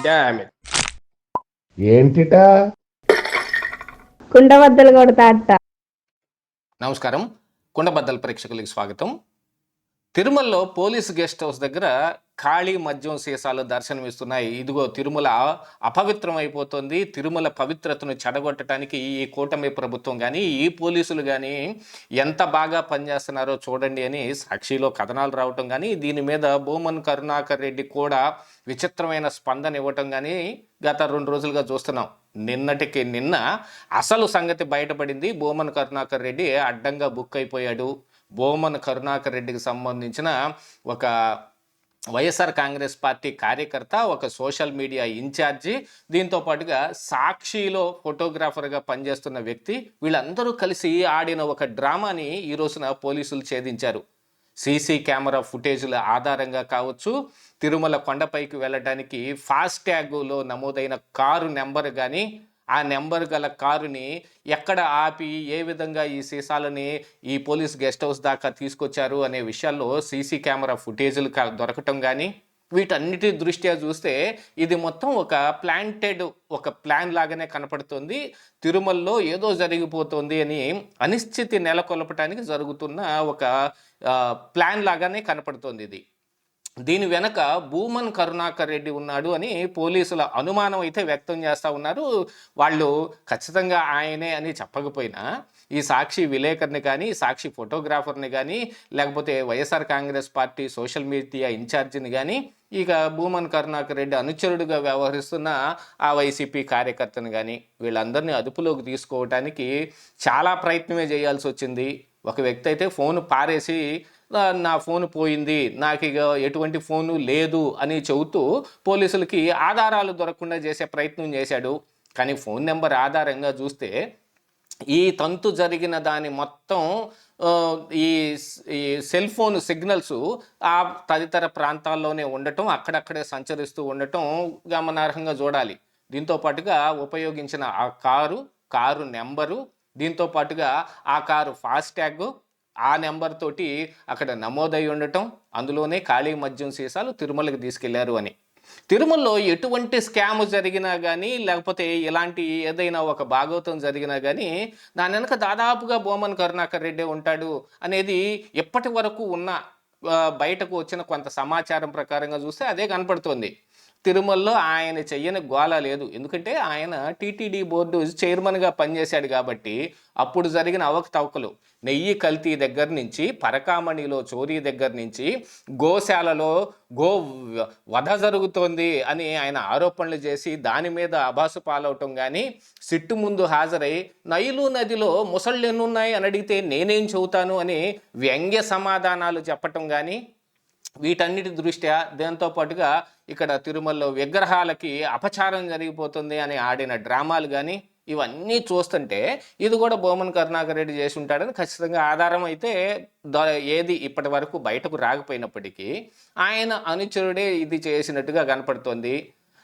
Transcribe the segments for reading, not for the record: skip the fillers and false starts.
Damn it. ఏంటిటా కుండబద్దలు కొడతా అట్ట. నమస్కారం, కుండబద్దల ప్రేక్షకులకి స్వాగతం. తిరుమలలో పోలీసు గెస్ట్ హౌస్ దగ్గర ఖాళీ మద్యం సీసాలు దర్శనమిస్తున్నాయి. ఇదిగో తిరుమల అపవిత్రం అయిపోతుంది. తిరుమల పవిత్రతను చెడగొట్టడానికి ఈ కూటమి ప్రభుత్వం కానీ ఈ పోలీసులు కానీ ఎంత బాగా పనిచేస్తున్నారో చూడండి అని సాక్షిలో కథనాలు రావటం కానీ, దీని మీద భూమన్ కరుణాకర్ రెడ్డి కూడా విచిత్రమైన స్పందన ఇవ్వటం కానీ గత 2 రోజులుగా చూస్తున్నాం. నిన్నటికి నిన్న అసలు సంగతి బయటపడింది. భూమన్ కరుణాకర్ రెడ్డి అడ్డంగా బుక్ అయిపోయాడు. భూమన్ కరుణాకర్ రెడ్డికి సంబంధించిన ఒక వైఎస్ఆర్ కాంగ్రెస్ పార్టీ కార్యకర్త, ఒక సోషల్ మీడియా ఇన్ఛార్జి, దీంతో పాటుగా సాక్షిలో ఫోటోగ్రాఫర్గా పనిచేస్తున్న వ్యక్తి, వీళ్ళందరూ కలిసి ఆడిన ఒక డ్రామాని ఈ రోజున పోలీసులు ఛేదించారు. సీసీ కెమెరా ఫుటేజ్ల ఆధారంగా కావచ్చు, తిరుమల కొండపైకి వెళ్ళడానికి ఫాస్ట్యాగ్లో నమోదైన కారు నెంబర్ కానీ, ఆ నెంబర్ గల కారుని ఎక్కడ ఆపి ఏ విధంగా ఈ సీసాలని ఈ పోలీస్ గెస్ట్ హౌస్ దాకా తీసుకొచ్చారు అనే విషయాల్లో సీసీ కెమెరా ఫుటేజీలు దొరకటం కానీ, వీటన్నిటి దృష్ట్యా చూస్తే ఇది మొత్తం ఒక ప్లాన్ లాగానే కనపడుతుంది. తిరుమలలో ఏదో జరిగిపోతుంది అని అనిశ్చితి నెలకొల్పడానికి జరుగుతున్న ఒక ప్లాన్ లాగానే కనపడుతుంది ఇది. దీని వెనక భూమన్ కరుణాకర్ రెడ్డి ఉన్నాడు అని పోలీసుల అనుమానం అయితే వ్యక్తం చేస్తూ ఉన్నారు. వాళ్ళు ఖచ్చితంగా ఆయనే అని చెప్పకపోయినా ఈ సాక్షి విలేకరిని కానీ, సాక్షి ఫోటోగ్రాఫర్ని కానీ, లేకపోతే వైఎస్ఆర్ కాంగ్రెస్ పార్టీ సోషల్ మీడియా ఇన్ఛార్జిని కానీ, ఇక భూమన్ కరుణాకర్ రెడ్డి అనుచరుడుగా వ్యవహరిస్తున్న ఆ వైసీపీ కార్యకర్తను కానీ, వీళ్ళందరినీ అదుపులోకి తీసుకోవడానికి చాలా ప్రయత్నమే చేయాల్సి వచ్చింది. ఒక వ్యక్తి అయితే ఫోన్ పారేసి నా ఫోన్ పోయింది, నాకు ఇక ఎటువంటి ఫోను లేదు అని చెబుతూ పోలీసులకి ఆధారాలు దొరకకుండా చేసే ప్రయత్నం చేశాడు. కానీ ఫోన్ నెంబర్ ఆధారంగా చూస్తే ఈ తంతు జరిగిన దాని మొత్తం ఈ సెల్ ఫోన్ సిగ్నల్స్ ఆ తదితర ప్రాంతాల్లోనే ఉండటం, అక్కడక్కడే సంచరిస్తూ ఉండటం గమనార్హంగా చూడాలి. దీంతో పాటుగా ఉపయోగించిన ఆ కారు నెంబరు, దీంతో పాటుగా ఆ కారు ఫాస్ట్యాగ్, ఆ నెంబర్ తోటి అక్కడ నమోదై ఉండటం, అందులోనే ఖాళీ మద్యం సీసాలు తిరుమలకి తీసుకెళ్లారు అని. తిరుమలలో ఎటువంటి స్కామ్ జరిగినా కానీ, లేకపోతే ఇలాంటి ఏదైనా ఒక భాగవతం జరిగినా కానీ దాని వెనక దాదాపుగా భూమన్ కరుణాకర్ రెడ్డి ఉంటాడు అనేది ఎప్పటి వరకు ఉన్న బయటకు వచ్చిన కొంత సమాచారం ప్రకారంగా చూస్తే అదే కనపడుతుంది. తిరుమలలో ఆయన చెయ్యని గోల లేదు. ఎందుకంటే ఆయన టీటీడీ బోర్డు చైర్మన్గా పనిచేశాడు కాబట్టి అప్పుడు జరిగిన అవకతవకలు, నెయ్యి కల్తీ దగ్గర నుంచి, పరకామణిలో చోరీ దగ్గర నుంచి, గోశాలలో వధ జరుగుతోంది అని ఆయన ఆరోపణలు చేసి దాని మీద అబాసు పాలవటం కానీ, సిట్టు ముందు హాజరై నైలు నదిలో ముసళ్ళు ఎన్నున్నాయి అని అడిగితే నేనేం చెబుతాను అని వ్యంగ్య సమాధానాలు చెప్పటం కానీ, వీటన్నిటి దృష్ట్యా దాంతో పాటుగా ఇక్కడ తిరుమలలో విగ్రహాలకి అపచారం జరిగిపోతుంది అని ఆడిన డ్రామాలు కానీ, ఇవన్నీ చూస్తుంటే ఇది కూడా భూమన్ కరుణాకర్ రెడ్డి చేసి ఉంటాడని ఖచ్చితంగా ఆధారం అయితే ఏది ఇప్పటి వరకు బయటకు రాకపోయినప్పటికీ ఆయన అనుచరుడే ఇది చేసినట్టుగా కనపడుతోంది.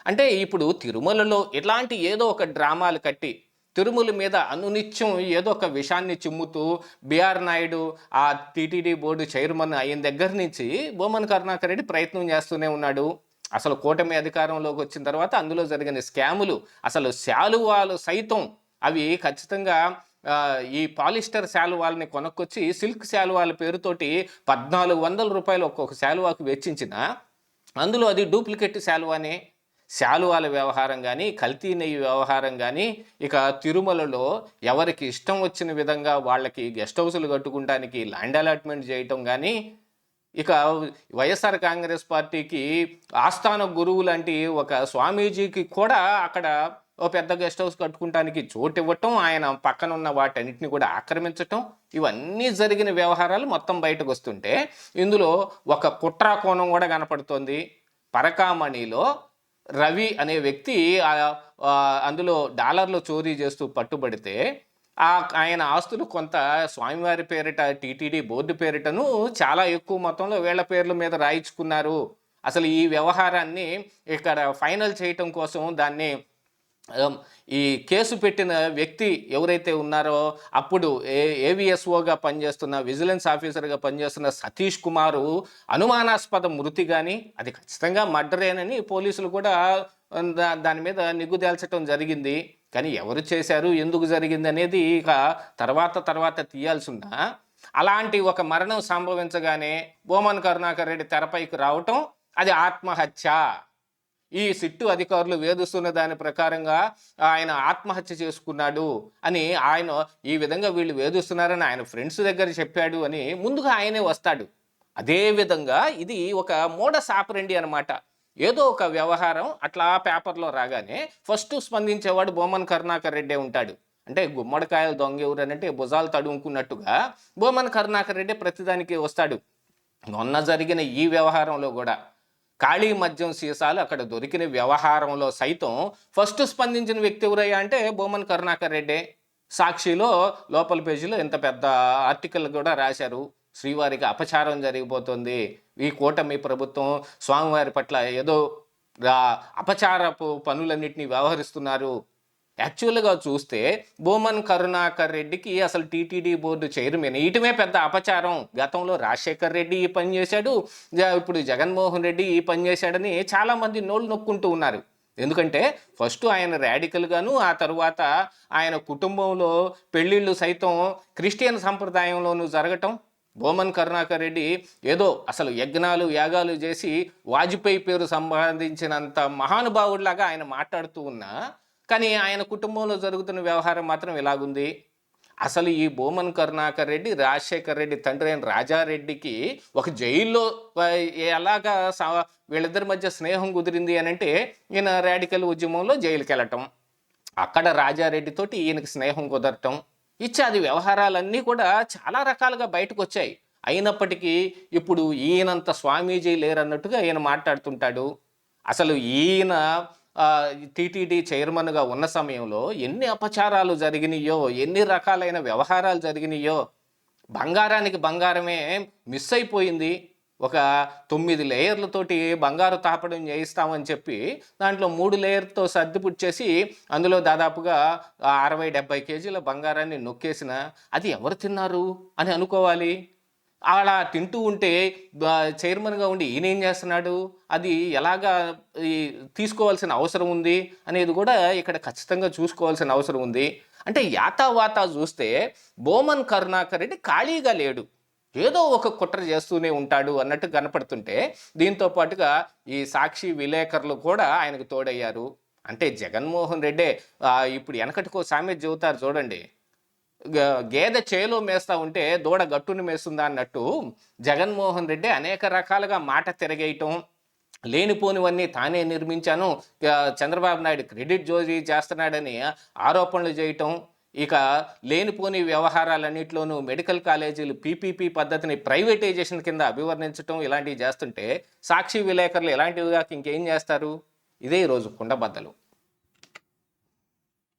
అంటే ఇప్పుడు తిరుమలలో ఇట్లాంటి ఏదో ఒక డ్రామాలు కట్టి తిరుమల మీద అనునిత్యం ఏదో ఒక విషయాన్ని చిమ్ముతూ బిఆర్ నాయుడు ఆ టీటీడీ బోర్డు చైర్మన్ అయిన దగ్గర నుంచి భూమన్ కరుణాకర్ రెడ్డి ప్రయత్నం చేస్తూనే ఉన్నాడు. అసలు కూటమి అధికారంలోకి వచ్చిన తర్వాత అందులో జరిగిన స్కాములు, అసలు శాలువాలు సైతం అవి ఖచ్చితంగా ఈ పాలిస్టర్ శాలువాలని కొనుక్కొచ్చి సిల్క్ శాలువాల పేరుతోటి 1400 రూపాయలు ఒక్కొక్క శాలువాకు వెచ్చించిన అందులో అది డూప్లికేట్ శాలువానే. శాలువాల వ్యవహారం కానీ, కల్తీ నెయ్యి వ్యవహారం కానీ, ఇక తిరుమలలో ఎవరికి ఇష్టం వచ్చిన విధంగా వాళ్ళకి గెస్ట్ హౌసులు కట్టుకుంటానికి ల్యాండ్ అలాట్మెంట్ చేయటం కానీ, ఇక వైఎస్ఆర్ కాంగ్రెస్ పార్టీకి ఆస్థాన గురువు లాంటి ఒక స్వామీజీకి కూడా అక్కడ ఓ పెద్ద గెస్ట్ హౌస్ కట్టుకుంటానికి చోటు ఇవ్వటం, ఆయన పక్కన ఉన్న వాటన్నిటిని కూడా ఆక్రమించటం, ఇవన్నీ జరిగిన వ్యవహారాలు మొత్తం బయటకు వస్తుంటే ఇందులో ఒక కుట్రా కోణం కూడా కనపడుతోంది. పరకామణిలో రవి అనే వ్యక్తి అందులో డాలర్లు చోరీ చేస్తూ పట్టుబడితే ఆయన ఆస్తులు కొంత స్వామివారి పేరిట టీటీడీ బోర్డు పేరిటను చాలా ఎక్కువ మొత్తంలో వీళ్ళ పేర్ల మీద రాయించుకున్నారు. అసలు ఈ వ్యవహారాన్ని ఇక్కడ ఫైనల్ చేయటం కోసం దాన్ని ఆమ్, ఈ కేసు పెట్టిన వ్యక్తి ఎవరైతే ఉన్నారో అప్పుడు ఏవిఎస్ఓగా పనిచేస్తున్న విజిలెన్స్ ఆఫీసర్గా పనిచేస్తున్న సతీష్ కుమారు అనుమానాస్పద మృతి కానీ అది ఖచ్చితంగా మర్డరేనని పోలీసులు కూడా దాని మీద నిగ్గు తేల్చడం జరిగింది. కానీ ఎవరు చేశారు, ఎందుకు జరిగింది అనేది ఇక తర్వాత తీయాల్సి ఉన్నా అలాంటి ఒక మరణం సంభవించగానే బోమన్ కరుణాకర్ రెడ్డి తెరపైకి రావటం అది ఆత్మహత్య. ఈ సిట్టు అధికారులు వేధిస్తున్న దాని ప్రకారంగా ఆయన ఆత్మహత్య చేసుకున్నాడు అని ఆయన ఈ విధంగా వీళ్ళు వేధిస్తున్నారని ఆయన ఫ్రెండ్స్ దగ్గర చెప్పాడు అని ముందుగా ఆయనే వస్తాడు. అదే విధంగా ఇది ఒక మోడస్ ఆపరెండి అనమాట. ఏదో ఒక వ్యవహారం అట్లా పేపర్లో రాగానే ఫస్ట్ స్పందించేవాడు బోమన్ కరుణాకర్ రెడ్డే ఉంటాడు. అంటే గుమ్మడికాయలు దొంగ ఎవరనంటే భుజాలు తడుముకున్నట్టుగా బోమన్ కరుణాకర్ రెడ్డి ప్రతిదానికి వస్తాడు. మొన్న జరిగిన ఈ వ్యవహారంలో కూడా ఖాళీ మద్యం సీసాలు అక్కడ దొరికిన వ్యవహారంలో సైతం ఫస్ట్ స్పందించిన వ్యక్తి ఎవరయ్యా అంటే బోమన్ కరుణాకర్ రెడ్డే. సాక్షిలో లోపల పేజీలో ఇంత పెద్ద ఆర్టికల్ కూడా రాశారు. శ్రీవారికి అపచారం జరిగిపోతుంది, ఈ కూటమి ప్రభుత్వం స్వామివారి పట్ల ఏదో అపచారపు పనులన్నింటినీ వ్యవహరిస్తున్నారు. యాక్చువల్గా చూస్తే బోమన్ కరుణాకర్ రెడ్డికి అసలు టీటీడీ బోర్డు చైర్మన్ ఇయటమే పెద్ద అపచారం. గతంలో రాజశేఖర్ రెడ్డి ఈ పని చేశాడు, ఇప్పుడు జగన్మోహన్ రెడ్డి ఈ పని చేశాడని చాలామంది నోళ్ళు నొక్కుంటూ ఉన్నారు. ఎందుకంటే ఫస్ట్ ఆయన రాడికల్గాను, ఆ తరువాత ఆయన కుటుంబంలో పెళ్ళిళ్ళు సైతం క్రిస్టియన్ సంప్రదాయంలోనూ జరగటం. బోమన్ కరుణాకర్ రెడ్డి ఏదో అసలు యజ్ఞాలు యాగాలు చేసి వాజ్పేయి పేరు సంపాదించినంత మహానుభావుడిలాగా ఆయన మాట్లాడుతూ ఉన్నా కానీ ఆయన కుటుంబంలో జరుగుతున్న వ్యవహారం మాత్రం ఇలాగుంది. అసలు ఈ బోమన్ కరుణాకర్ రెడ్డి రాజశేఖర్ రెడ్డి తండ్రి అయిన రాజారెడ్డికి ఒక జైల్లో ఎలాగా వీళ్ళిద్దరి మధ్య స్నేహం కుదిరింది అని అంటే ఈయన రాడికల్ ఉద్యమంలో జైలుకి వెళ్ళటం, అక్కడ రాజారెడ్డితోటి ఈయనకి స్నేహం కుదరటం, ఇత్యాది వ్యవహారాలన్నీ కూడా చాలా రకాలుగా బయటకు వచ్చాయి. అయినప్పటికీ ఇప్పుడు ఈయనంత స్వామీజీ లేరన్నట్టుగా ఈయన మాట్లాడుతుంటాడు. అసలు ఈయన టీటీడీ చైర్మన్గా ఉన్న సమయంలో ఎన్ని అపచారాలు జరిగినాయో, ఎన్ని రకాలైన వ్యవహారాలు జరిగినాయో. బంగారానికి బంగారమే మిస్ అయిపోయింది. ఒక 9 లేయర్లతోటి బంగారు తాపడం చేయిస్తామని చెప్పి దాంట్లో 3 లేయర్తో సర్దిపుచ్చేసి అందులో దాదాపుగా 60-70 కేజీల బంగారాన్ని నొక్కేసిన అది ఎవరు తిన్నారు అని అనుకోవాలి. అలా తింటూ ఉంటే చైర్మన్గా ఉండి ఈయన ఏం చేస్తున్నాడు, అది ఎలాగా తీసుకోవాల్సిన అవసరం ఉంది అనేది కూడా ఇక్కడ ఖచ్చితంగా చూసుకోవాల్సిన అవసరం ఉంది. అంటే యాతావాత చూస్తే బోమన్ కరుణాకర్ రెడ్డి ఖాళీగా లేడు, ఏదో ఒక కుట్ర చేస్తూనే ఉంటాడు అన్నట్టు కనపడుతుంటే దీంతో పాటుగా ఈ సాక్షి విలేకరులు కూడా ఆయనకు తోడయ్యారు. అంటే జగన్మోహన్ రెడ్డే ఇప్పుడు వెనకటికో సామెత చెబుతారు చూడండి, గేదె చేలో మేస్తా ఉంటే దూడ గట్టును మేస్తుందా అన్నట్టు జగన్మోహన్ రెడ్డి అనేక రకాలుగా మాట తిరగేయటం, లేనిపోనివన్నీ తానే నిర్మించాను, చంద్రబాబు నాయుడు క్రెడిట్ జోరీ చేస్తున్నాడని ఆరోపణలు చేయటం, ఇక లేనిపోని వ్యవహారాలన్నింటిలోనూ మెడికల్ కాలేజీలు పీపీపీ పద్ధతిని ప్రైవేటైజేషన్ కింద అభివర్ణించడం ఇలాంటివి చేస్తుంటే సాక్షి విలేకరులు ఇలాంటివిగా ఇంకేం చేస్తారు? ఇదే ఈరోజు కుండబద్దలు.